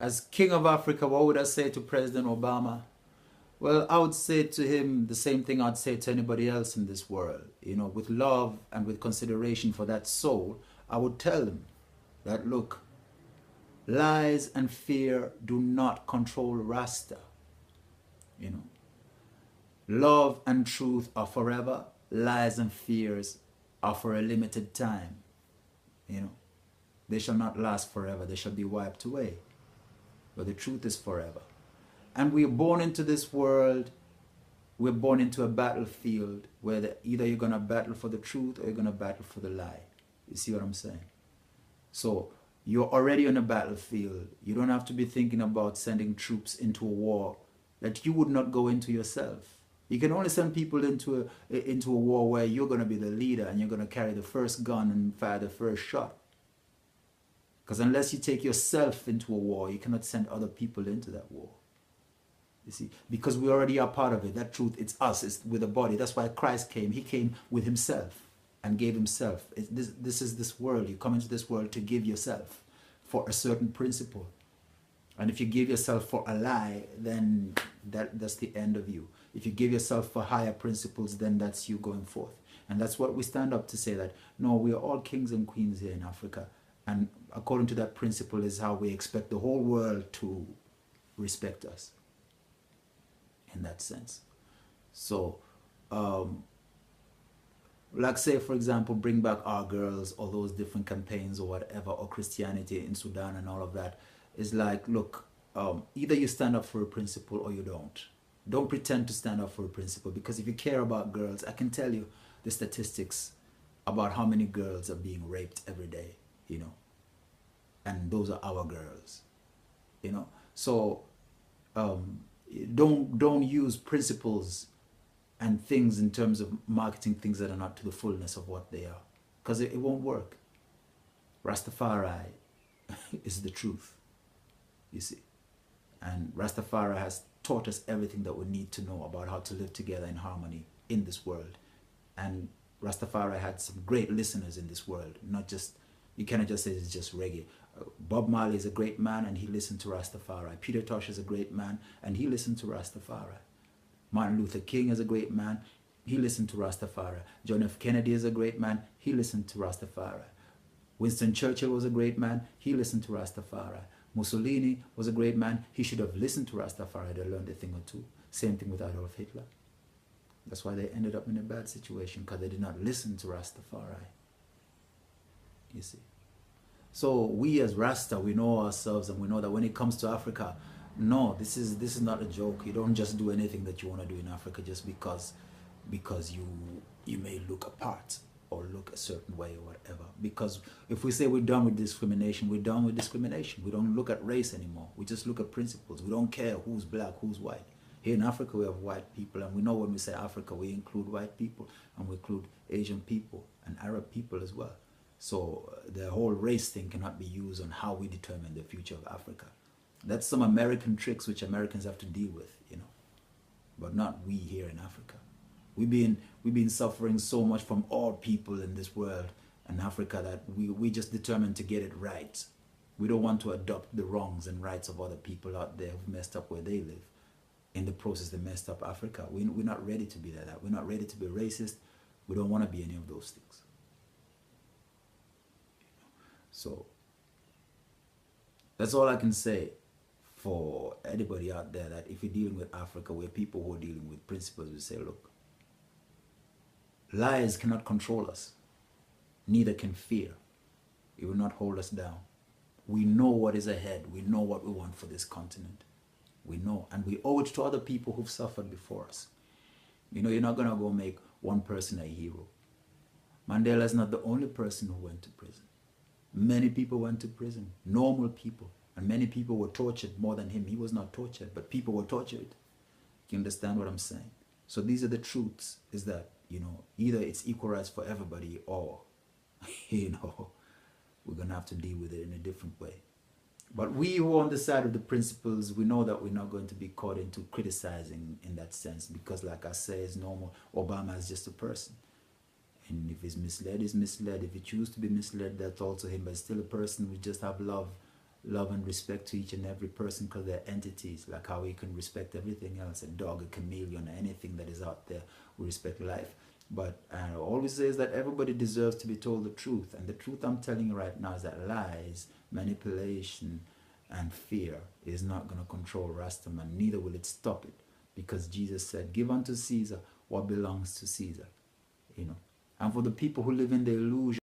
as King of Africa, what would I say to President Obama? Well, I would say to him the same thing I'd say to anybody else in this world. You know, with love and with consideration for that soul, I would tell him that, look, lies and fear do not control Rasta. You know, love and truth are forever. Lies and fears are for a limited time. You know, they shall not last forever. They shall be wiped away. But the truth is forever. And we're born into this world, we're born into a battlefield where either you're going to battle for the truth or you're going to battle for the lie. You see what I'm saying? So you're already on a battlefield. You don't have to be thinking about sending troops into a war that you would not go into yourself. You can only send people into a war where you're going to be the leader and you're going to carry the first gun and fire the first shot. Because unless you take yourself into a war, you cannot send other people into that war. You see, because we already are part of it. That truth, it's us, it's with the body. That's why Christ came. He came with himself and gave himself. This is this world. You come into this world to give yourself for a certain principle. And if you give yourself for a lie, then that's the end of you. If you give yourself for higher principles, then that's you going forth. And that's what we stand up to say, that, no, we are all kings and queens here in Africa. And according to that principle is how we expect the whole world to respect us. In that sense. So, like say, for example, bring back our girls, or those different campaigns or whatever, or Christianity in Sudan and all of that, is like, look, either you stand up for a principle or you don't. Don't pretend to stand up for a principle, because if you care about girls, I can tell you the statistics about how many girls are being raped every day, you know, and those are our girls, you know. So, don't use principles and things in terms of marketing things that are not to the fullness of what they are, because it won't work. Rastafari is the truth, you see, and Rastafari has taught us everything that we need to know about how to live together in harmony in this world. And Rastafari had some great listeners in this world, not just, you cannot just say it's just reggae. Bob Marley is a great man and he listened to Rastafari. Peter Tosh is a great man and he listened to Rastafari. Martin Luther King is a great man, he listened to Rastafari. John F. Kennedy is a great man, he listened to Rastafari. Winston Churchill was a great man, he listened to Rastafari. Mussolini was a great man, he should have listened to Rastafari to learn a thing or two. Same thing with Adolf Hitler. That's why they ended up in a bad situation, because they did not listen to Rastafari. You see. So we as Rasta, we know ourselves, and we know that when it comes to Africa, no, this is not a joke. You don't just do anything that you want to do in Africa just because you may look apart or look a certain way or whatever. Because if we say we're done with discrimination, we're done with discrimination. We don't look at race anymore. We just look at principles. We don't care who's black, who's white. Here in Africa, we have white people, and we know when we say Africa, we include white people, and we include Asian people and Arab people as well. So the whole race thing cannot be used on how we determine the future of Africa. That's some American tricks which Americans have to deal with, you know, but not we here in Africa. We've been suffering so much from all people in this world and Africa that we just determined to get it right. We don't want to adopt the wrongs and rights of other people out there who've messed up where they live. In the process, they messed up Africa. We're not ready to be like that. We're not ready to be racist. We don't want to be any of those things. So that's all I can say for anybody out there, that if you're dealing with Africa, where people who are dealing with principles, we say, look, lies cannot control us. Neither can fear. It will not hold us down. We know what is ahead. We know what we want for this continent. We know, and we owe it to other people who've suffered before us. You know, you're not going to go make one person a hero. Mandela is not the only person who went to prison. Many people went to prison, normal people, and many people were tortured more than him. He was not tortured, but people were tortured. You understand what I'm saying? So these are the truths, is that, you know, either it's equal rights for everybody, or, you know, we're going to have to deal with it in a different way. But we who are on the side of the principles, we know that we're not going to be caught into criticizing in that sense, because like I say, it's normal. Obama is just a person. And if he's misled, he's misled. If he chooses to be misled, that's also him. But still a person. We just have love love and respect to each and every person because they're entities, like how we can respect everything else, a dog, a chameleon, anything that is out there. We respect life. But I always says that everybody deserves to be told the truth. And the truth I'm telling you right now is that lies, manipulation, and fear is not going to control Rastaman. Neither will it stop it. Because Jesus said, give unto Caesar what belongs to Caesar. You know. And for the people who live in the illusion